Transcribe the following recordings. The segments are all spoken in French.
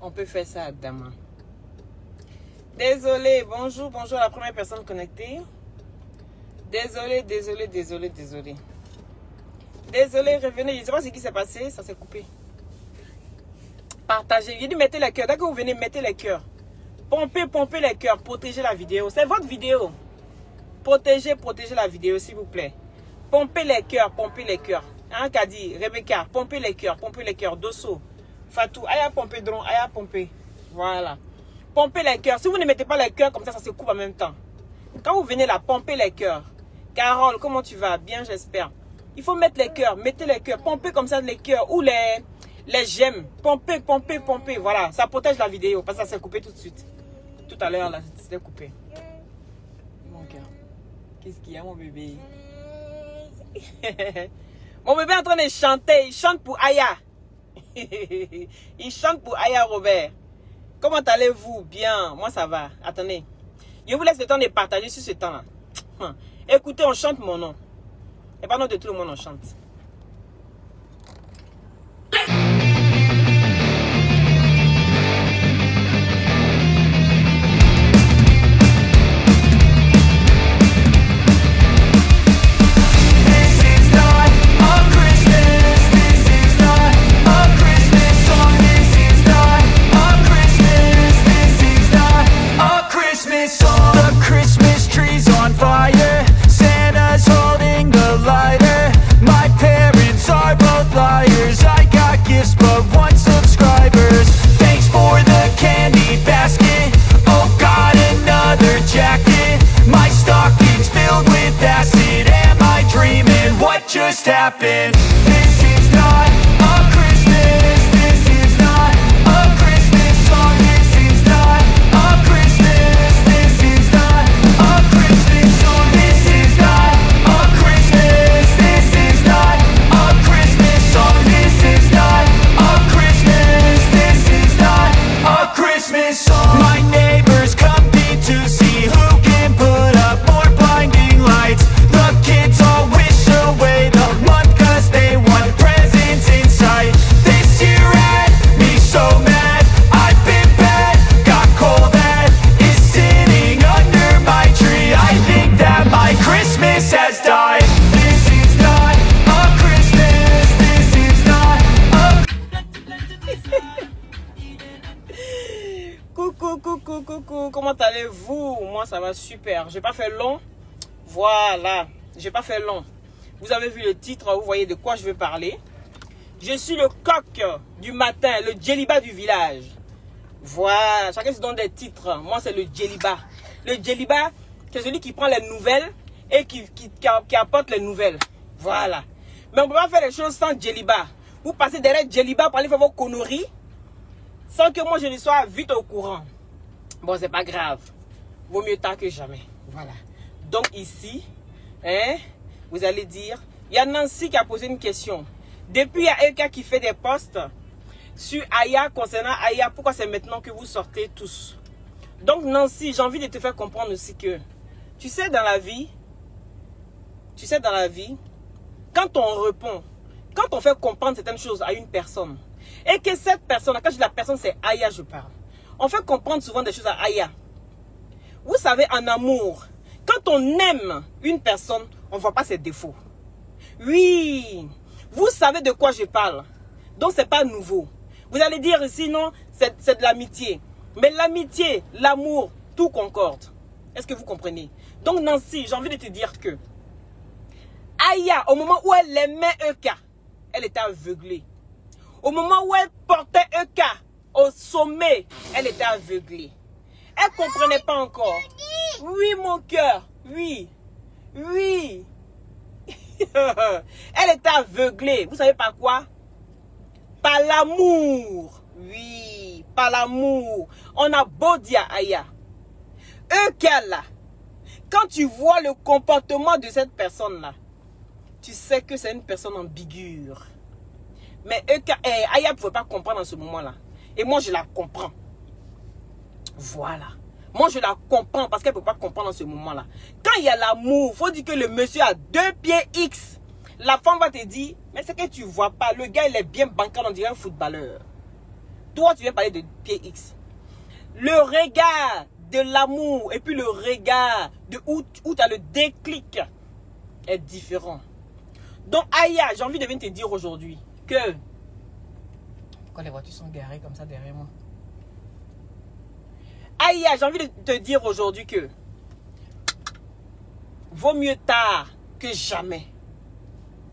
On peut faire ça demain. Désolé, bonjour, bonjour à la première personne connectée. Désolé. Désolé, revenez. Je ne sais pas ce qui s'est passé, ça s'est coupé. Partagez. J'ai dit mettez les cœurs. Dès que vous venez, mettez les cœurs. Pompez les cœurs. Protégez la vidéo. C'est votre vidéo. Protégez la vidéo, s'il vous plaît. Pompez les cœurs. Hein, Kadi, Rebecca, pompez les cœurs. Dosso, Fatou, Aya pomper drone, Aya pomper. Voilà. Pompez les cœurs. Si vous ne mettez pas les cœurs comme ça, ça se coupe en même temps. Quand vous venez là, pompez les cœurs. Carole, comment tu vas? Bien, j'espère. Il faut mettre les cœurs. Mettez les cœurs. Pompez comme ça les cœurs ou les j'aime. Pompez. Voilà. Ça protège la vidéo parce que ça s'est coupé tout de suite. Tout à l'heure, là, c'était coupé. Mon cœur. Qu'est-ce qu'il y a, mon bébé? Mon bébé est en train de chanter. Il chante pour Aya. Il chante pour Aya Robert. Comment allez-vous? Bien. Moi, ça va. Attendez. Je vous laisse le temps de partager sur ce temps-là. Écoutez, on chante mon nom. Et pas non de tout le monde, on chante. Just happened. This is not a Christmas. This is not a Christmas song. This is not a Christmas. This is not a Christmas song. This is not a Christmas. This is not a Christmas song. This is not a Christmas. This is not a Christmas song. My neighbors compete to see who can put up more blinding lights. The kids all wish away the month cause they want presents in sight. This year had me so mad, I've been bad, got coal that is sitting under my tree. I think that my Christmas has died. This is not a Christmas, this is not a Coucou, comment allez-vous? Moi ça va super, j'ai pas fait long. Voilà, j'ai pas fait long. Vous avez vu le titre, vous voyez de quoi je vais parler. Je suis le coq du matin, le djeliba du village. Voilà, chacun se donne des titres. Moi, c'est le djeliba. Le djeliba, c'est celui qui prend les nouvelles et qui apporte les nouvelles. Voilà. Mais on ne peut pas faire les choses sans djeliba. Vous passez derrière djeliba pour aller faire vos conneries sans que moi je ne sois vite au courant. Bon, c'est pas grave. Vaut mieux tard que jamais. Voilà. Donc ici, hein, vous allez dire, il y a Nancy qui a posé une question. Depuis, il y a quelqu'un qui fait des posts sur Aya, concernant Aya, pourquoi c'est maintenant que vous sortez tous? Donc Nancy, j'ai envie de te faire comprendre aussi que, tu sais dans la vie, quand on répond, quand on fait comprendre certaines choses à une personne, et que cette personne, quand je dis la personne, c'est Aya, je parle. On fait comprendre souvent des choses à Aya. Vous savez, en amour, quand on aime une personne, on ne voit pas ses défauts. Oui, vous savez de quoi je parle. Donc, ce n'est pas nouveau. Vous allez dire ici, non, c'est de l'amitié. Mais l'amitié, l'amour, tout concorde. Est-ce que vous comprenez? Donc, Nancy, j'ai envie de te dire que Aya, au moment où elle aimait Eka, elle était aveuglée. Au moment où elle portait Eka au sommet, elle était aveuglée. Elle ne comprenait pas encore. Oui, mon cœur. Oui. Oui. Elle était aveuglée. Vous savez par quoi? Par l'amour. Oui. Par l'amour. On a beau dire Aya. Eka, quand tu vois le comportement de cette personne-là, tu sais que c'est une personne ambiguë. Mais Aya ne pouvait pas comprendre en ce moment-là. Et moi, je la comprends. Voilà. Moi, je la comprends parce qu'elle ne peut pas comprendre en ce moment-là. Quand il y a l'amour, il faut dire que le monsieur a 2 pieds X. La femme va te dire, mais c'est que tu ne vois pas. Le gars, il est bien bancal, on dirait un footballeur. Toi, tu viens parler de pieds X. Le regard de l'amour et puis le regard de où tu as le déclic est différent. Donc, Aya, j'ai envie de venir te dire aujourd'hui que... Pourquoi les voitures sont garées comme ça derrière moi? Aya, j'ai envie de te dire aujourd'hui que vaut mieux tard que jamais.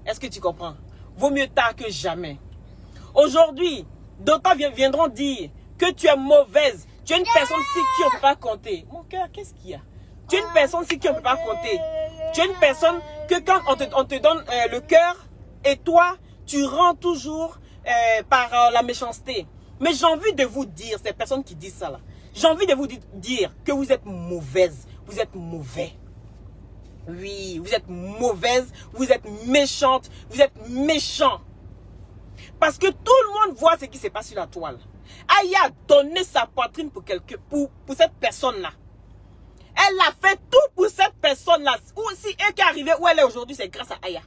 Est-ce que tu comprends? Vaut mieux tard que jamais. Aujourd'hui, d'autres viendront dire que tu es mauvaise. Tu es une personne sur qui on ne peut pas compter. Mon cœur, qu'est-ce qu'il y a? Tu es une personne sur qui on ne peut pas compter. Tu es une personne que quand on te donne le cœur et toi, tu rends toujours par la méchanceté. Mais j'ai envie de vous dire, ces personnes qui disent ça là, j'ai envie de vous dire que vous êtes mauvaise, vous êtes mauvais. Oui, vous êtes mauvaise, vous êtes méchante, vous êtes méchant. Parce que tout le monde voit ce qui se passe sur la toile. Aya a donné sa poitrine pour cette personne-là. Elle a fait tout pour cette personne-là. Ou si elle qui est arrivée où elle est aujourd'hui, c'est grâce à Aya.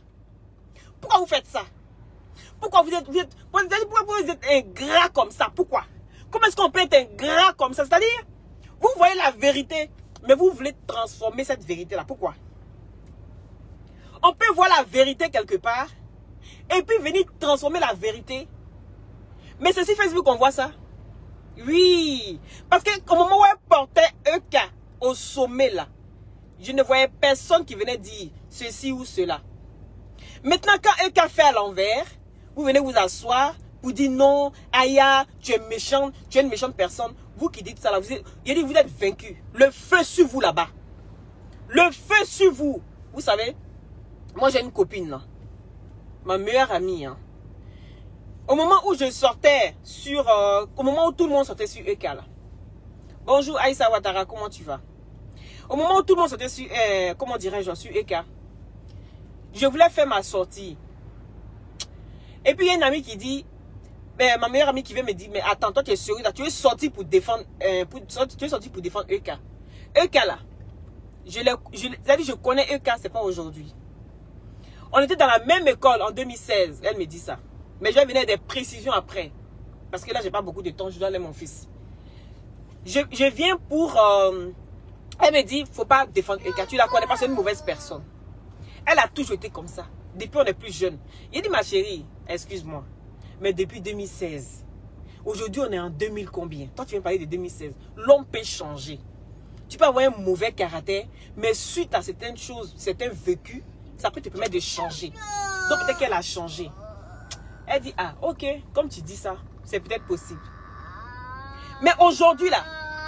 Pourquoi vous faites ça? Pourquoi vous êtes ingrat comme ça? Pourquoi? Comment est-ce qu'on peut être ingrat comme ça? C'est-à-dire, vous voyez la vérité, mais vous voulez transformer cette vérité-là. Pourquoi? On peut voir la vérité quelque part, et puis venir transformer la vérité. Mais c'est sur Facebook qu'on voit ça. Oui. Parce qu'au moment où elle portait EK au sommet là, je ne voyais personne qui venait dire ceci ou cela. Maintenant, quand EK fait à l'envers, vous venez vous asseoir, vous dites non, Aya, tu es méchante, tu es une méchante personne. Vous qui dites ça là, vous êtes vaincu. Le feu sur vous là-bas. Le feu sur vous. Vous savez, moi j'ai une copine là, ma meilleure amie. Hein. Au moment où je sortais sur, au moment où tout le monde sortait sur EK là. Bonjour Aïssa Ouattara, comment tu vas? Au moment où tout le monde sortait sur, comment dirais-je, sur EK, je voulais faire ma sortie. Et puis il y a une amie qui dit, ma meilleure amie qui vient me dire, mais attends, toi tu es sérieux là, tu es sorti pour défendre, tu es sorti pour défendre EK. EK là, je connais EK, c'est pas aujourd'hui. On était dans la même école en 2016, elle me dit ça. Mais je vais venir des précisions après. Parce que là, j'ai pas beaucoup de temps, je dois aller mon fils. Je viens pour... elle me dit, faut pas défendre EK, tu la connais pas, c'est une mauvaise personne. Elle a toujours été comme ça. Depuis on est plus jeune. Il dit, ma chérie, excuse-moi, mais depuis 2016, aujourd'hui on est en 2000 combien? Toi tu viens parler de 2016. L'homme peut changer. Tu peux avoir un mauvais caractère, mais suite à certaines choses, certains vécus, ça peut te permettre de changer. Donc peut-être qu'elle a changé. Elle dit, ah ok, comme tu dis ça, c'est peut-être possible. Mais aujourd'hui là,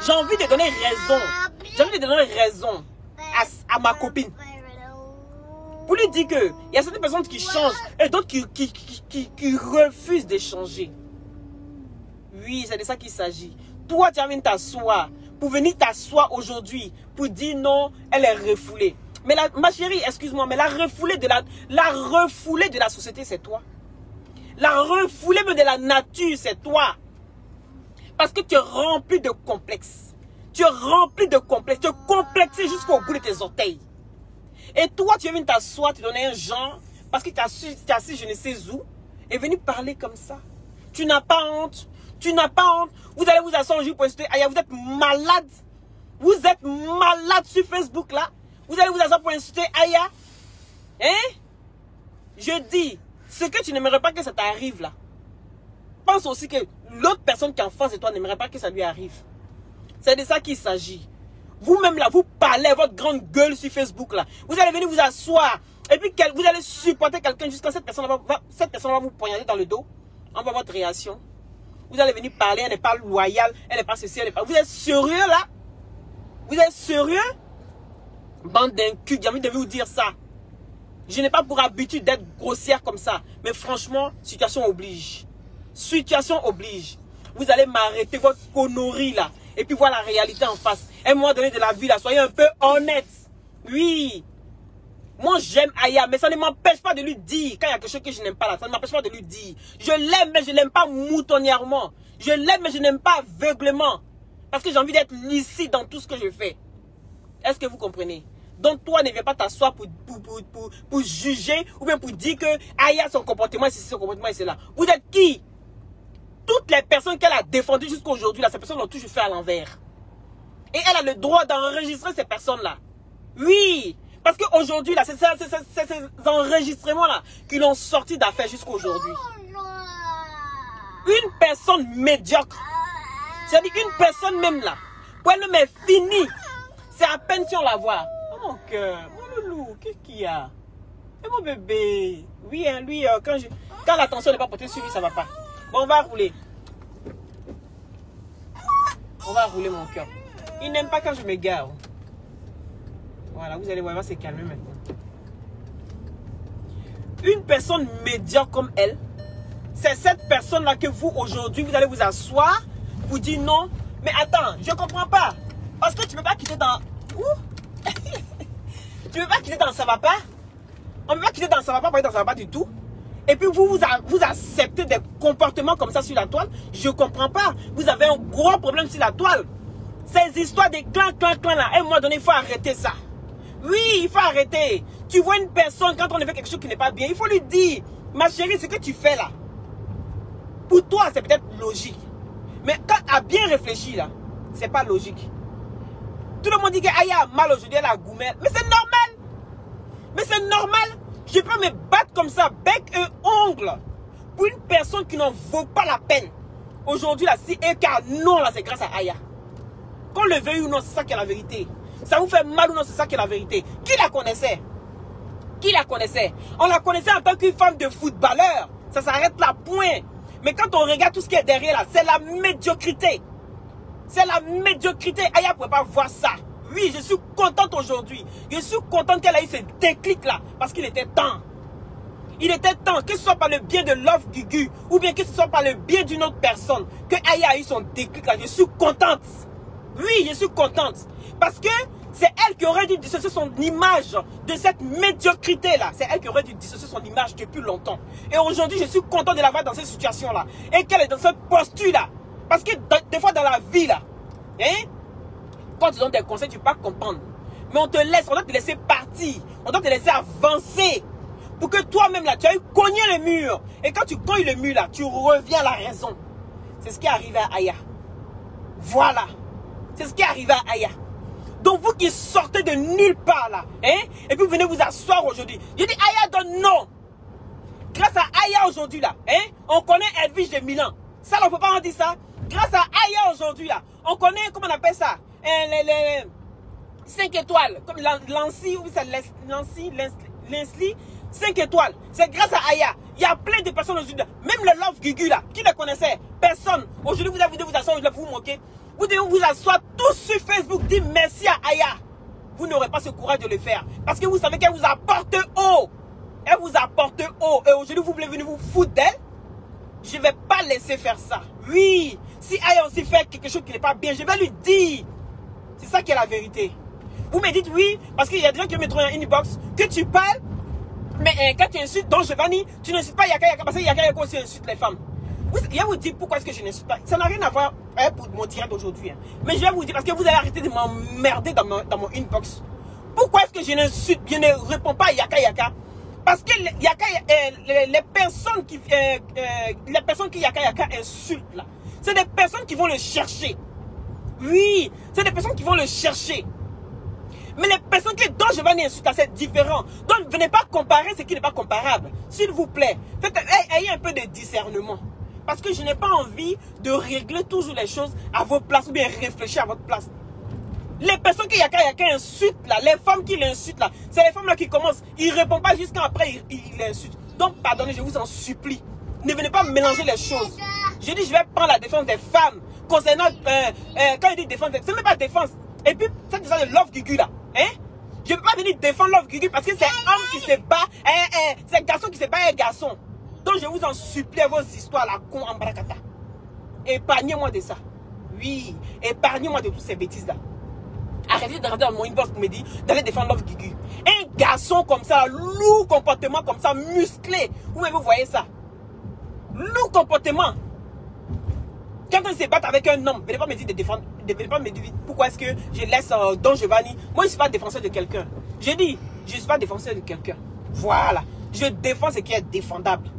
j'ai envie de donner raison. J'ai envie de donner raison à ma copine. Pour lui dire qu'il y a certaines personnes qui changent et d'autres qui refusent de changer. Oui, c'est de ça qu'il s'agit. Toi, tu as venir t'asseoir. Pour venir t'asseoir aujourd'hui, pour dire non, elle est refoulée. Mais ma chérie, excuse-moi, mais la refoulée de la société, c'est toi. La refoulée de la nature, c'est toi. Parce que tu es rempli de complexes. Tu es rempli de complexes. Tu es complexé jusqu'au bout de tes orteils. Et toi, tu viens t'asseoir, tu donnes un genre, parce que tu es assis je ne sais où, et venir parler comme ça. Tu n'as pas honte. Tu n'as pas honte. Vous allez vous asseoir un jour pour insulter. Aya, vous êtes malade. Vous êtes malade sur Facebook là. Vous allez vous asseoir pour insulter Aya. Hein? Je dis, ce que tu n'aimerais pas que ça t'arrive là. Pense aussi que l'autre personne qui est en face de toi n'aimerait pas que ça lui arrive. C'est de ça qu'il s'agit. Vous-même là, vous parlez votre grande gueule sur Facebook là. Vous allez venir vous asseoir. Et puis vous allez supporter quelqu'un jusqu'à cette personne va vous poignarder dans le dos. On va votre réaction. Vous allez venir parler, elle n'est pas loyale, elle n'est pas ceci, elle n'est pas... Vous êtes sérieux là? Vous êtes sérieux? Bande d'incultes, j'ai envie de vous dire ça. Je n'ai pas pour habitude d'être grossière comme ça. Mais franchement, situation oblige. Situation oblige. Vous allez m'arrêter votre connerie là. Et puis voir la réalité en face. Et moi donner de la vie là. Soyez un peu honnête. Oui. Moi j'aime Aya. Mais ça ne m'empêche pas de lui dire. Quand il y a quelque chose que je n'aime pas là. Ça ne m'empêche pas de lui dire. Je l'aime mais je ne l'aime pas moutonnièrement. Je l'aime mais je n'aime pas aveuglement. Parce que j'ai envie d'être lucide dans tout ce que je fais. Est-ce que vous comprenez? Donc toi, ne viens pas t'asseoir pour juger ou bien pour dire que Aya, son comportement, c'est son comportement et c'est là. Vous êtes qui? Toutes les personnes qu'elle a défendues jusqu'à aujourd'hui, ces personnes l'ont toujours fait à l'envers. Et elle a le droit d'enregistrer ces personnes-là. Oui, parce qu'aujourd'hui, là, c'est ces enregistrements-là qui l'ont sorti d'affaires jusqu'à aujourd'hui. Une personne médiocre, c'est-à-dire une personne même là, pour elle-même est finie. C'est à peine si on la voit. Oh mon cœur, mon loulou, qu'est-ce qu'il y a? Et mon bébé. Oui, hein, lui, quand l'attention n'est pas portée sur lui, ça ne va pas. Bon, on va rouler. On va rouler mon cœur. Il n'aime pas quand je me gare. Voilà, vous allez voir, il va se calmer maintenant. Une personne médiocre comme elle, c'est cette personne-là que vous, aujourd'hui, vous allez vous asseoir, vous dire non. Mais attends, je ne comprends pas. Parce que tu ne peux pas quitter dans... Ouh. Tu ne peux pas quitter dans ça va pas. On ne peut pas quitter dans ça va pas pour être dans ça va pas du tout. Et puis vous acceptez des comportements comme ça sur la toile. Je ne comprends pas. Vous avez un gros problème sur la toile. Ces histoires de clan là. À un moment donné, il faut arrêter ça. Oui, il faut arrêter. Tu vois une personne, quand on fait quelque chose qui n'est pas bien, il faut lui dire, ma chérie, ce que tu fais là, pour toi, c'est peut-être logique. Mais quand tu as bien réfléchi là, c'est pas logique. Tout le monde dit qu'Aya a mal aujourd'hui, elle a goumelle. Mais c'est normal. Mais c'est normal. Je peux me battre comme ça, bec et ongle, pour une personne qui n'en vaut pas la peine. Aujourd'hui, là, si un cas non, là, c'est grâce à Aya. Qu'on le veuille ou non, c'est ça qui est la vérité. Ça vous fait mal ou non, c'est ça qui est la vérité. Qui la connaissait? Qui la connaissait? On la connaissait en tant qu'une femme de footballeur. Ça s'arrête là, point. Mais quand on regarde tout ce qui est derrière là, c'est la médiocrité. C'est la médiocrité. Aya ne pouvait pas voir ça. Oui, je suis contente aujourd'hui. Je suis contente qu'elle ait eu ce déclic-là. Parce qu'il était temps. Il était temps, que ce soit par le biais de Love Gugu, ou bien que ce soit par le biais d'une autre personne, que Aya a eu son déclic-là. Je suis contente. Oui, je suis contente. Parce que c'est elle qui aurait dû dissocier son image de cette médiocrité-là. C'est elle qui aurait dû dissocier son image depuis longtemps. Et aujourd'hui, je suis contente de la voir dans cette situation-là. Et qu'elle est dans cette posture-là. Parce que des fois dans la vie, là, hein, quand tu donnes des conseils, tu ne peux pas comprendre. Mais on te laisse, on doit te laisser partir. On doit te laisser avancer. Pour que toi-même, là, tu ailles cogner le mur. Et quand tu cognes le mur, là, tu reviens à la raison. C'est ce qui est arrivé à Aya. Voilà. C'est ce qui est arrivé à Aya. Donc vous qui sortez de nulle part, là, hein, et puis vous venez vous asseoir aujourd'hui. Je dis Aya donne non. Grâce à Aya aujourd'hui, là, hein, on connaît Edwige de Milan. Ça, on ne peut pas en dire ça. Grâce à Aya aujourd'hui, là, on connaît, comment on appelle ça, les 5 étoiles, comme Lancy, ou c'est Leslie, 5 étoiles. C'est grâce à Aya. Il y a plein de personnes aujourd'hui, même le Love Gugu, là, qui le connaissait? Personne. Aujourd'hui, vous avez vous asseoir, vous vous moquer. Vous devez vous asseoir tous sur Facebook, dire merci à Aya. Vous n'aurez pas ce courage de le faire. Parce que vous savez qu'elle vous apporte haut. Elle vous apporte haut. Et aujourd'hui, vous voulez venir vous foutre d'elle? Je ne vais pas laisser faire ça. Oui, si Aya aussi fait quelque chose qui n'est pas bien, je vais lui dire. C'est ça qui est la vérité. Vous me dites oui, parce qu'il y a des gens qui me trouvent en inbox, que tu parles, mais quand tu insultes Don Giovanni, tu n'insultes pas Yaka Yaka, parce que Yaka Yaka aussi insulte les femmes. Je vais vous dire pourquoi est-ce que je n'insulte pas. Ça n'a rien à voir pour mon direct d'aujourd'hui. Hein. Mais je vais vous dire, parce que vous allez arrêter de m'emmerder dans mon inbox. Pourquoi est-ce que je n'insulte, je ne réponds pas à Yaka Yaka? Parce que les personnes qui Yaka Yaka insultent là, c'est des personnes qui vont le chercher. Oui, c'est des personnes qui vont le chercher. Mais les personnes dont je vais insulter, c'est différent. Donc, venez pas comparer ce qui n'est pas comparable. S'il vous plaît, ayez un peu de discernement. Parce que je n'ai pas envie de régler toujours les choses à votre place ou bien réfléchir à votre place. Les personnes qui Yaka Yaka insultent là, les femmes qui l'insultent là, c'est les femmes là qui commencent. Ils ne répondent pas jusqu'à après, ils l'insultent. Donc, pardonnez, je vous en supplie. Ne venez pas mélanger les choses. Je dis, je vais prendre la défense des femmes. Concernant, quand il dit défense, ce n'est même pas défense. Et puis, cette histoire de Love Gugu là, hein? Je ne peux pas venir défendre Love Gugu parce que c'est un homme qui se bat, c'est un garçon qui se bat un garçon. Donc, je vous en supplie vos histoires là, con en barakata. Épargnez-moi de ça. Oui, épargnez-moi de toutes ces bêtises là. Arrêtez de rentrer dans mon inbox pour me dire d'aller défendre Love Gugu. Un garçon comme ça, lourd comportement comme ça, musclé. Vous voyez ça? Lourd comportement. Quand on se bat avec un homme, venez pas me dire de défendre, venez pas me dire pourquoi est-ce que je laisse Don Giovanni. Moi, je ne suis pas défenseur de quelqu'un. J'ai dit, je ne suis pas défenseur de quelqu'un. Voilà. Je défends ce qui est défendable.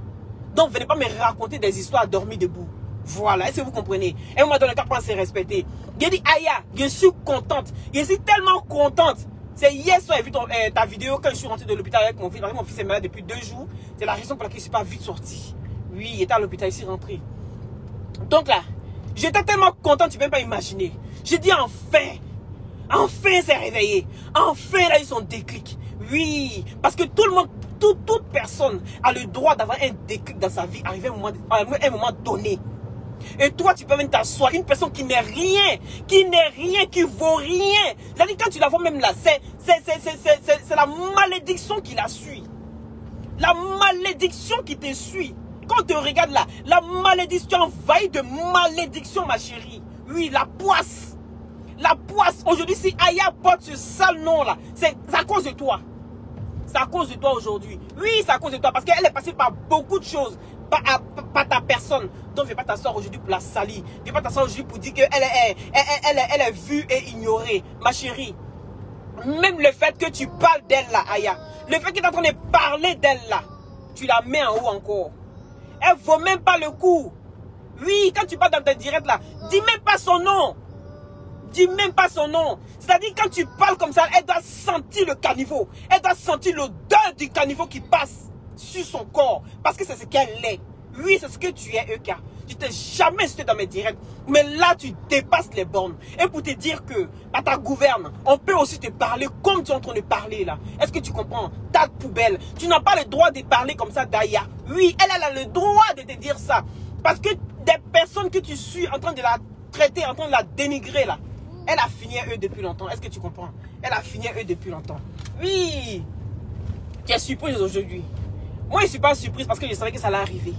Donc, venez pas me raconter des histoires à dormir debout. Voilà. Est-ce que vous comprenez? Et moi, dans le cas, pour se respecter. J'ai dit, Aya, je suis contente. Je suis tellement contente. C'est hier soir, j'ai vu ta vidéo quand je suis rentré de l'hôpital avec mon fils. Parce que mon fils est malade depuis 2 jours. C'est la raison pour laquelle je ne suis pas vite sorti. Oui, il était à l'hôpital, ici rentré. Donc là, j'étais tellement contente, tu ne peux même pas imaginer. J'ai dit enfin, enfin c'est réveillé. Enfin, il a eu son déclic. Oui, parce que tout le monde, toute personne a le droit d'avoir un déclic dans sa vie, arrivé à un moment donné. Et toi, tu peux même t'asseoir, une personne qui n'est rien, qui vaut rien. C'est-à-dire, quand tu la vois même là, c'est la malédiction qui la suit. La malédiction qui te suit. Quand on te regarde là, la malédiction envahie de malédiction, ma chérie. Oui, la poisse. La poisse. Aujourd'hui, si Aya porte ce sale nom là, c'est à cause de toi. C'est à cause de toi aujourd'hui. Oui, c'est à cause de toi. Parce qu'elle est passée par beaucoup de choses. Pas ta personne. Donc, je ne vais pas t'asseoir aujourd'hui pour la salir. Je ne vais pas t'asseoir aujourd'hui pour dire qu'elle est vue et ignorée. Ma chérie, même le fait que tu parles d'elle là, Aya, le fait que tu es en train de parler d'elle là, tu la mets en haut encore. Elle ne vaut même pas le coup. Oui, quand tu parles dans tes directs là, dis même pas son nom. Dis même pas son nom. C'est-à-dire, quand tu parles comme ça, elle doit sentir le caniveau. Elle doit sentir l'odeur du caniveau qui passe sur son corps. Parce que c'est ce qu'elle est. Oui, c'est ce que tu es, Euka. Je t'ai jamais insulté dans mes directs. Mais là, tu dépasses les bornes. Et pour te dire que, à ta gouverne, on peut aussi te parler comme tu es en train de parler là. Est-ce que tu comprends? Ta poubelle. Tu n'as pas le droit de parler comme ça d'Aya. Oui, elle a le droit de te dire ça. Parce que des personnes que tu suis en train de la traiter, en train de la dénigrer là, elle a fini eux depuis longtemps. Est-ce que tu comprends? Elle a fini eux depuis longtemps. Oui. Tu es surprise aujourd'hui. Moi, je ne suis pas surprise parce que je savais que ça allait arriver.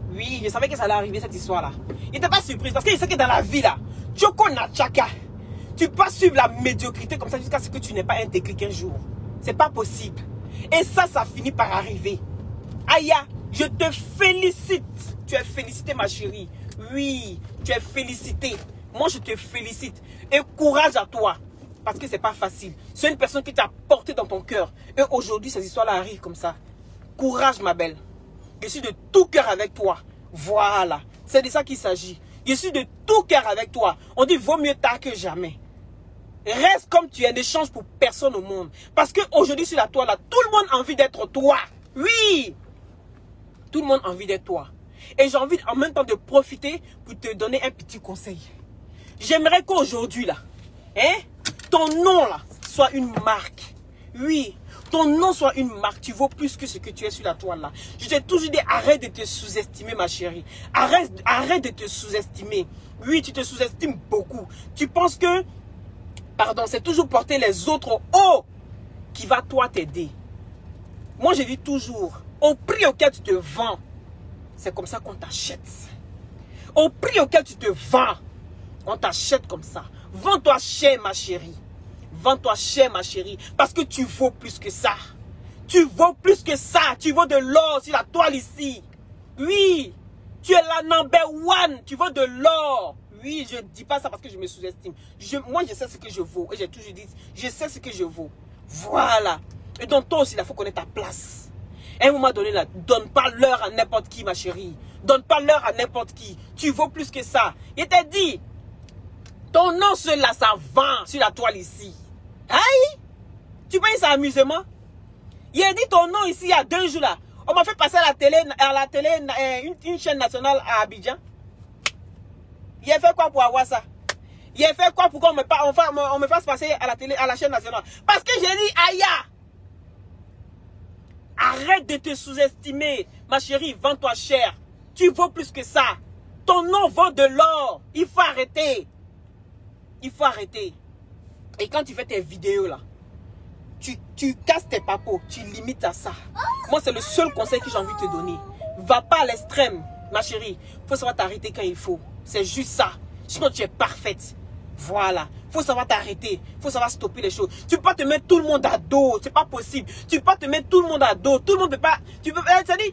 Oui, je savais que ça allait arriver cette histoire-là. Je n'étais pas surprise parce que je sais que dans la vie là, Choco Nachaka, tu peux pas suivre la médiocrité comme ça jusqu'à ce que tu n'aies pas un déclic un jour. C'est pas possible. Et ça finit par arriver. Aya, je te félicite. Tu es félicitée, ma chérie. Oui, tu es félicitée. Moi, je te félicite. Et courage à toi. Parce que c'est pas facile. C'est une personne qui t'a porté dans ton cœur. Et aujourd'hui, ces histoires-là arrivent comme ça. Courage, ma belle. Je suis de tout cœur avec toi. Voilà. C'est de ça qu'il s'agit. Je suis de tout cœur avec toi. On dit, vaut mieux tard que jamais. Reste comme tu es. Ne change pour personne au monde. Parce qu'aujourd'hui, sur la toile, là, tout le monde a envie d'être toi. Oui. Tout le monde a envie d'être toi. Et j'ai envie en même temps de profiter pour te donner un petit conseil. J'aimerais qu'aujourd'hui, là, ton nom, là, soit une marque. Oui. Ton nom soit une marque, tu vaux plus que ce que tu es sur la toile là. Je t'ai toujours dit, arrête de te sous-estimer, ma chérie. Arrête de te sous-estimer. Oui, tu te sous-estimes beaucoup. Tu penses que, pardon, c'est toujours porter les autres haut qui va toi t'aider. Moi, je dis toujours, au prix auquel tu te vends, c'est comme ça qu'on t'achète. Au prix auquel tu te vends, on t'achète comme ça. Vends-toi cher, ma chérie. Vends-toi cher, ma chérie, parce que tu vaux plus que ça. Tu vaux plus que ça. Tu vaux de l'or sur la toile ici. Oui, tu es la number one. Tu vaux de l'or. Oui, je ne dis pas ça parce que je me sous-estime. Moi, je sais ce que je vaux. Et j'ai toujours dit, je sais ce que je vaux. Voilà. Et donc, toi aussi, il faut connaître ta place. À un moment donné, là, donne pas l'heure à n'importe qui, ma chérie. Donne pas l'heure à n'importe qui. Tu vaux plus que ça. Il t'a dit, ton nom, cela, ça vend sur la toile ici. Aïe! Tu penses ça amusement? Il a dit ton nom ici il y a 2 jours là. On m'a fait passer à la télé une chaîne nationale à Abidjan. Il a fait quoi pour avoir ça? Il a fait quoi pour qu'on me fasse passer à la télé, à la chaîne nationale? Parce que j'ai dit Aya! Arrête de te sous-estimer. Ma chérie, vends-toi cher. Tu vaux plus que ça. Ton nom vaut de l'or. Il faut arrêter. Il faut arrêter. Et quand tu fais tes vidéos là, tu casses tes papos, tu limites à ça. Moi, c'est le seul conseil que j'ai envie de te donner. Va pas à l'extrême, ma chérie. Il faut savoir t'arrêter quand il faut. C'est juste ça. Sinon, tu es parfaite. Voilà. Il faut savoir t'arrêter. Il faut savoir stopper les choses. Tu peux pas te mettre tout le monde à dos. C'est pas possible. Tu peux pas te mettre tout le monde à dos. Tout le monde peut pas. Tu peux. C'est-à-dire,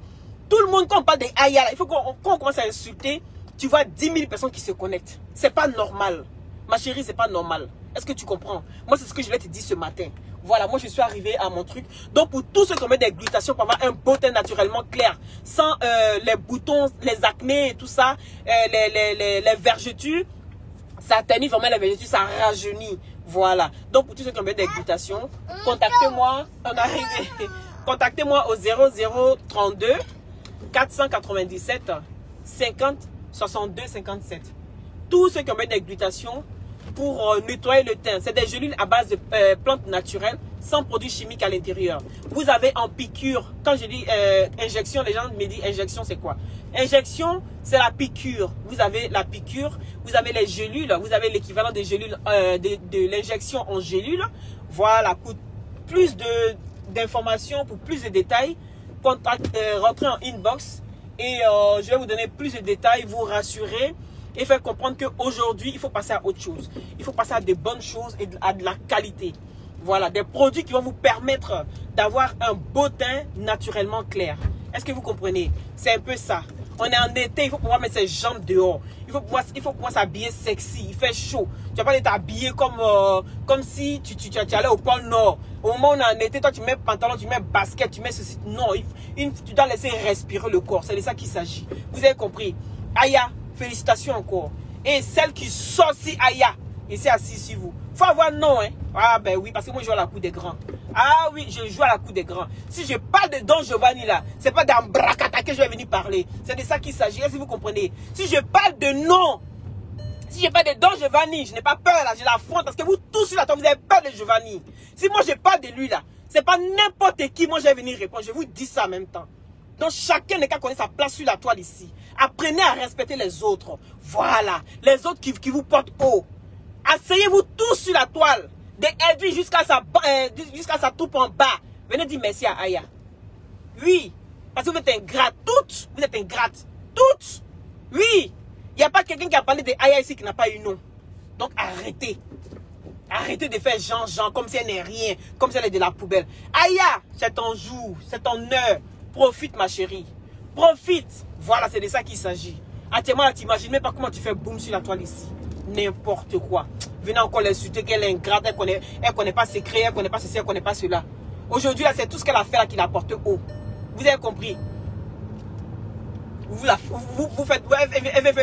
tout le monde, quand on parle des Aya, il faut qu'on commence à insulter. tu vois 10 000 personnes qui se connectent. C'est pas normal. Ma chérie, c'est pas normal. Est-ce que tu comprends? Moi, c'est ce que je vais te dire ce matin. Voilà, moi, je suis arrivé à mon truc. Donc, pour tous ceux qui ont mis des glutations pour avoir un beau teint naturellement clair, sans les boutons, les acnés et tout ça, les vergetures, ça atténue vraiment les vergetures, ça rajeunit. Voilà. Donc, pour tous ceux qui ont mis des glutations, contactez-moi. On arrive. Contactez-moi au 0032 497 50 62 57. Tous ceux qui ont mis des glutations pour nettoyer le teint. C'est des gélules à base de plantes naturelles sans produits chimiques à l'intérieur. Vous avez en piqûre. Quand je dis injection, les gens me disent injection, c'est quoi? Injection, c'est la piqûre. Vous avez la piqûre, vous avez les gélules, vous avez l'équivalent des gélules, de l'injection en gélule. Voilà, pour plus d'informations, pour plus de détails, rentrez en inbox et je vais vous donner plus de détails, vous rassurer et faire comprendre qu'aujourd'hui, il faut passer à autre chose. Il faut passer à de bonnes choses et à de la qualité. Voilà, des produits qui vont vous permettre d'avoir un beau teint naturellement clair. Est-ce que vous comprenez? C'est un peu ça. On est en été, il faut pouvoir mettre ses jambes dehors. Il faut pouvoir s'habiller sexy. Il fait chaud. Tu vas pas être habillé comme si tu allais au pôle Nord. Au moment où on est en été, toi tu mets pantalon, tu mets basket, tu mets ceci. Non, tu dois laisser respirer le corps. C'est de ça qu'il s'agit. Vous avez compris? Aya, félicitations encore. Et celle qui sort si Aya, et c'est assis sur vous. Faut avoir non, hein. Ah ben oui, parce que moi je joue à la cour des grands. Ah oui, je joue à la cour des grands. Si je parle de Don Giovanni là, c'est pas d'Ambracata que je vais venir parler. C'est de ça qu'il s'agit, si vous comprenez. Si je parle de non, si je parle de Don Giovanni, je n'ai pas peur là, je l'affronte parce que vous tous sur la table, vous avez peur de Giovanni. Si moi je parle de lui là, c'est pas n'importe qui, moi je vais venir répondre. Je vous dis ça en même temps. Donc chacun n'est qu'à connaître sa place sur la toile ici. Apprenez à respecter les autres. Voilà, les autres qui vous portent haut. Asseyez-vous tous sur la toile. De Edwin jusqu'à sa toupe en bas. Venez dire merci à Aya. Oui. Parce que vous êtes ingrate. Toutes. Vous êtes ingrate. Toutes. Oui. Il n'y a pas quelqu'un qui a parlé de Aya ici qui n'a pas eu nom. Donc arrêtez. Arrêtez de faire Jean comme si elle n'est rien. Comme si elle est de la poubelle. Aya, c'est ton jour. C'est ton heure. Profite ma chérie. Profite. Voilà, c'est de ça qu'il s'agit. Actuellement, tu n'imagines même pas comment tu fais boum sur la toile ici. N'importe quoi. Venez encore l'insulter qu'elle est ingrate, elle connaît pas ses secrets, elle connaît pas ceci, elle connaît pas cela. Aujourd'hui, là, c'est tout ce qu'elle a fait là qui la porte haut. Vous avez compris? Vous faites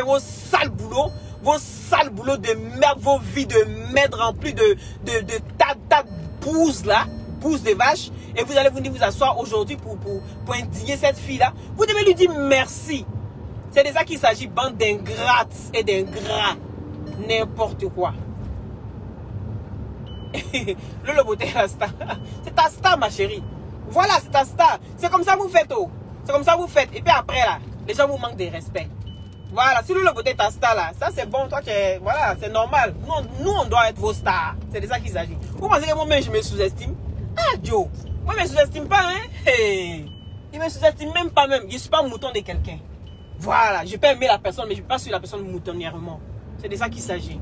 vos sales boulots de merde, vos vies de merde remplies de tas de bouses là, bouses de vaches. Et vous allez venir vous asseoir aujourd'hui pour indigner cette fille là. Vous devez lui dire merci. C'est de ça qu'il s'agit, bande d'ingrates et d'ingrats. N'importe quoi. Lolo Beauté est la star. C'est ta star ma chérie. Voilà, c'est ta star. C'est comme ça que vous faites oh. C'est comme ça que vous faites. Et puis après là, les gens vous manquent de respect. Voilà, si Lolo Beauté est ta star là, ça c'est bon, toi voilà, c'est normal. Nous on doit être vos stars. C'est de ça qu'il s'agit. Vous pensez que moi-même je me sous-estime? Ah Joe, moi je me sous-estime pas hein. Hey. Il me sous-estime même pas même. Je suis pas mouton de quelqu'un. Voilà, je peux aimer la personne, mais je ne peux pas suivre la personne moutonnièrement. C'est de ça qu'il s'agit.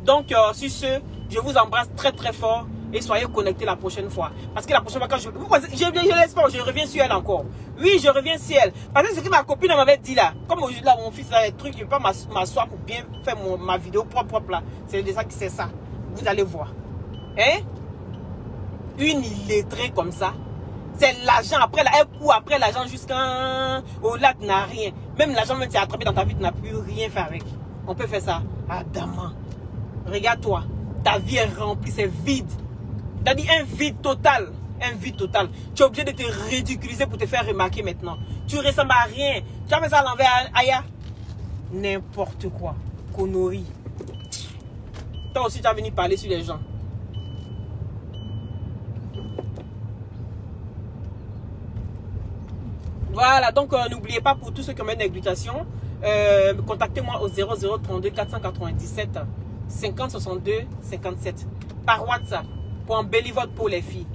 Donc, sur ce, je vous embrasse très très fort et soyez connectés la prochaine fois. Parce que la prochaine fois, quand je l'espère, je reviens sur elle encore. Oui, je reviens sur elle. Parce que ce que ma copine m'avait dit là, comme aujourd'hui là, mon fils a des trucs, je ne peux pas m'asseoir pour bien faire ma vidéo propre là. C'est de ça que c'est ça. Vous allez voir. Hein? Une illettrée comme ça. C'est l'argent après, elle court après l'argent jusqu'au lac, n'a rien. Même l'argent, même si tu as attrapé dans ta vie, tu n'as plus rien fait avec. On peut faire ça. Adama. Regarde-toi. Ta vie est remplie, c'est vide. Tu as dit un vide total. Un vide total. Tu es obligé de te ridiculiser pour te faire remarquer maintenant. Tu ne ressembles à rien. Tu as fait ça à l'envers, Aya. N'importe quoi. Connerie. Toi aussi, tu as venu parler sur les gens. Voilà, donc n'oubliez pas pour tous ceux qui ont une déglutation, contactez-moi au 0032 497 50 62 57 par WhatsApp pour embellir votre peau les filles.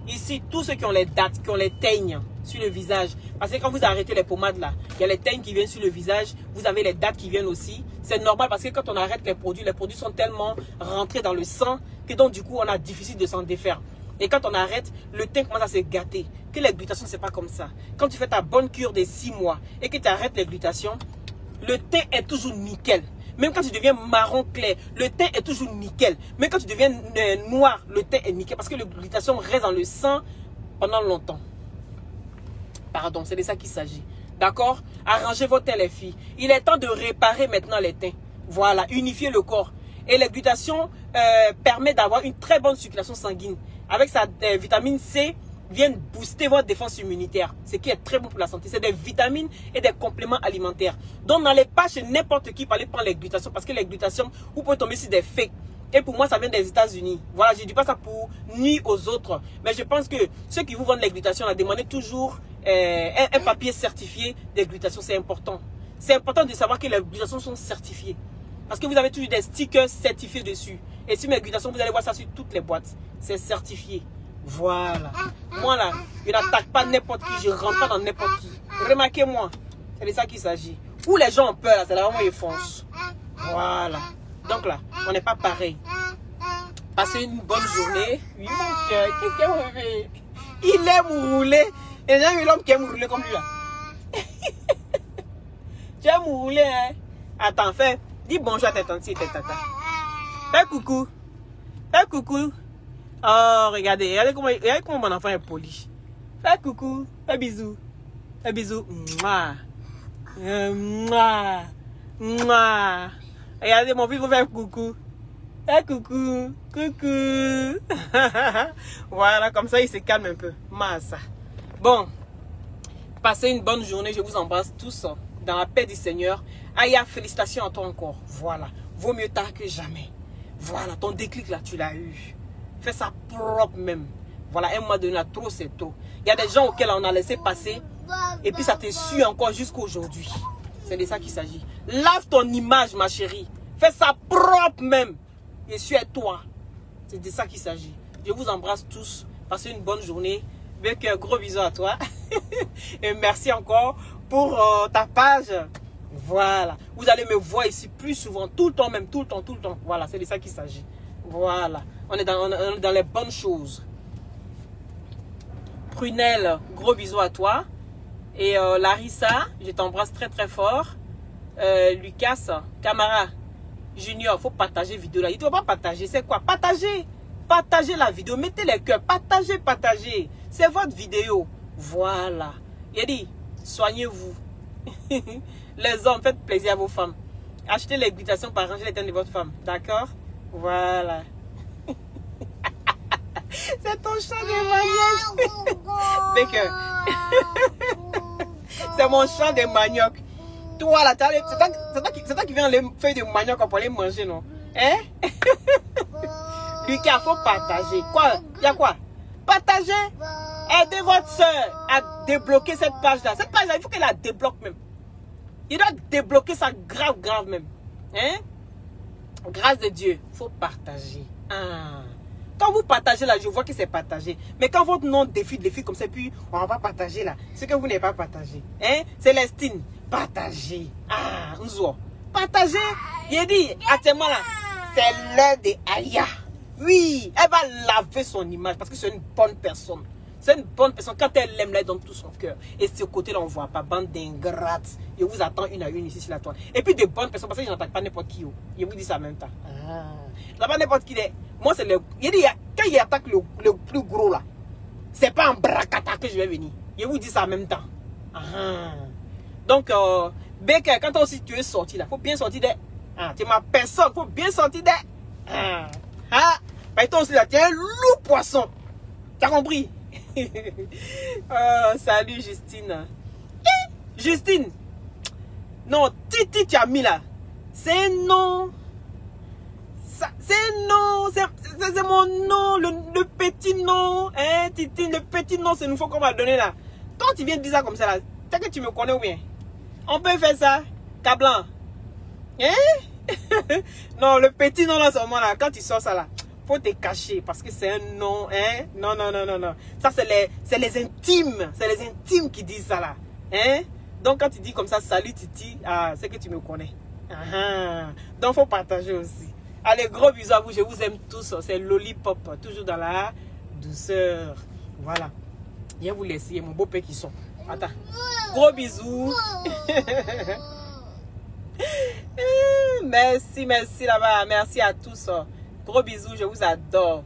Ici, tous ceux qui ont les dates, qui ont les teignes sur le visage, parce que quand vous arrêtez les pommades là, il y a les teignes qui viennent sur le visage, vous avez les dates qui viennent aussi. C'est normal parce que quand on arrête les produits sont tellement rentrés dans le sang que donc du coup on a difficile de s'en défaire. Et quand on arrête, le teint commence à se gâter. Que les glutations, c'est pas comme ça. Quand tu fais ta bonne cure de 6 mois et que tu arrêtes les glutations, le teint est toujours nickel. Même quand tu deviens marron clair, le teint est toujours nickel. Même quand tu deviens noir, le teint est nickel. Parce que la glutation reste dans le sang pendant longtemps. Pardon, c'est de ça qu'il s'agit. D'accord? Arrangez vos teints, les filles. Il est temps de réparer maintenant les teints. Voilà, unifier le corps. Et la glutation permet d'avoir une très bonne circulation sanguine. Avec sa vitamine C, viennent booster votre défense immunitaire. Ce qui est très bon pour la santé. C'est des vitamines et des compléments alimentaires. Donc, n'allez pas chez n'importe qui pour aller prendre les glutations. Parce que les glutations, vous pouvez tomber sur des fakes. Et pour moi, ça vient des États-Unis. Voilà, je ne dis pas ça pour nuire aux autres. Mais je pense que ceux qui vous vendent les glutations, demandez toujours un papier certifié des glutations. C'est important. C'est important de savoir que les glutations sont certifiées. Parce que vous avez toujours des stickers certifiés dessus. Et sur mes glutations, vous allez voir ça sur toutes les boîtes. C'est certifié. Voilà. Moi là, je n'attaque pas n'importe qui. Je ne rentre pas dans n'importe qui. Remarquez-moi. C'est de ça qu'il s'agit. Où les gens ont peur, c'est là où ils foncent. Voilà. Donc là, on n'est pas pareil. Passez une bonne journée. Oui, mon cœur. Qu'est-ce qu'il vous fait? Il aime rouler. Et j'ai jamais vu l'homme qui aime rouler comme lui là. Tu aimes rouler, hein? Attends, fais. Dis bonjour à tes tantes et tes tatas. Fais coucou. Fais coucou. Oh, regardez. Regardez comment mon enfant est poli. Fais coucou. Fais bisous. Fais bisous. Mouah. Mouah. Mouah. Regardez, mon fils vous faire coucou. Fais coucou. Coucou. Voilà, comme ça, il se calme un peu. Massa. Bon. Passez une bonne journée. Je vous embrasse tous dans la paix du Seigneur. Aya, félicitations à toi encore. Voilà. Vaut mieux tard que jamais. Voilà, ton déclic là, tu l'as eu. Fais ça propre même. Voilà, un mois donné là, trop c'est trop. Il y a des gens auxquels on a laissé passer. Et puis ça te suit encore jusqu'à aujourd'hui. C'est de ça qu'il s'agit. Lave ton image, ma chérie. Fais ça propre même. Et suis-toi. C'est de ça qu'il s'agit. Je vous embrasse tous. Passez une bonne journée. Avec un gros bisou à toi. Et merci encore pour ta page. Voilà. Vous allez me voir ici plus souvent. Tout le temps même. Tout le temps. Tout le temps. Voilà. C'est de ça qu'il s'agit. Voilà. On est dans les bonnes choses. Prunelle, gros bisous à toi. Et Larissa, je t'embrasse très très fort. Lucas, Camara, Junior, faut partager vidéo là. Il ne doit pas partager. C'est quoi? Partager. Partagez la vidéo. Mettez les cœurs. Partagez, partagez. C'est votre vidéo. Voilà. Il a dit, soignez-vous. Les hommes, faites plaisir à vos femmes. Achetez les glutations pour arranger les teintes de votre femme. D'accord? Voilà. C'est ton chant de manioc. C'est mon chant de manioc. Toi là, c'est toi qui viens les feuilles de manioc pour les manger, non? Hein? Lucas, il faut partager. Quoi? Il y a quoi? Partager. Aidez votre soeur à débloquer cette page-là. Cette page-là, il faut qu'elle la débloque même. Il doit débloquer ça grave, grave même. Hein? Grâce de Dieu, il faut partager. Ah. Quand vous partagez là, je vois que c'est partagé. Mais quand votre nom défile comme ça, puis on va pas partager là. C'est que vous n'avez pas partagé. Hein? Célestine, partagez. Ah, Nzo. Partagez. Il dit, actuellement là, c'est l'heure de Aya. Oui, elle va laver son image parce que c'est une bonne personne. C'est une bonne personne. Quand elle l'aime, elle donne tout son cœur. Et ce côté-là, on ne voit pas. Bande d'ingrates. Je vous attends une à une ici sur la toile. Et puis de bonnes personnes, parce que je n'attaque pas n'importe qui. Je vous dis ça en même temps. Ah. Je n'attaque pas n'importe qui. Moi, c'est le. Il dit, quand il attaque le plus gros là, c'est pas en bracata que je vais venir. Je vous dis ça en même temps. Ah. Donc, Becker, quand aussi tu es sorti là, il faut bien sortir des. Ah, tu es ma personne, il faut bien sortir des. Ah. Ah. Mais toi aussi là, tu es un loup poisson. Tu as compris? Salut Justine. Justine. Non, Titi tu as mis là. C'est non. C'est non. C'est mon nom. Le petit nom. Hein, Titi, le petit nom, c'est une fois qu'on m'a donné là. Toi, tu viens de dire ça comme ça là. T'as que tu me connais ou bien? On peut faire ça. Cablan. Hein? Non, le petit nom là, seulement là. Quand tu sors ça là. Faut te cacher parce que c'est un nom, hein? Non, non, non, non, non. Ça, c'est les intimes. C'est les intimes qui disent ça là. Hein? Donc, quand tu dis comme ça, salut Titi, ah, c'est que tu me connais. Ah, donc, faut partager aussi. Allez, gros bisous à vous. Je vous aime tous. C'est Lollipop. Toujours dans la douceur. Voilà. Viens vous laisser. Mon beau père qui sont. Attends. Gros bisous. Merci, merci là-bas. Merci à tous. Gros bisous, je vous adore.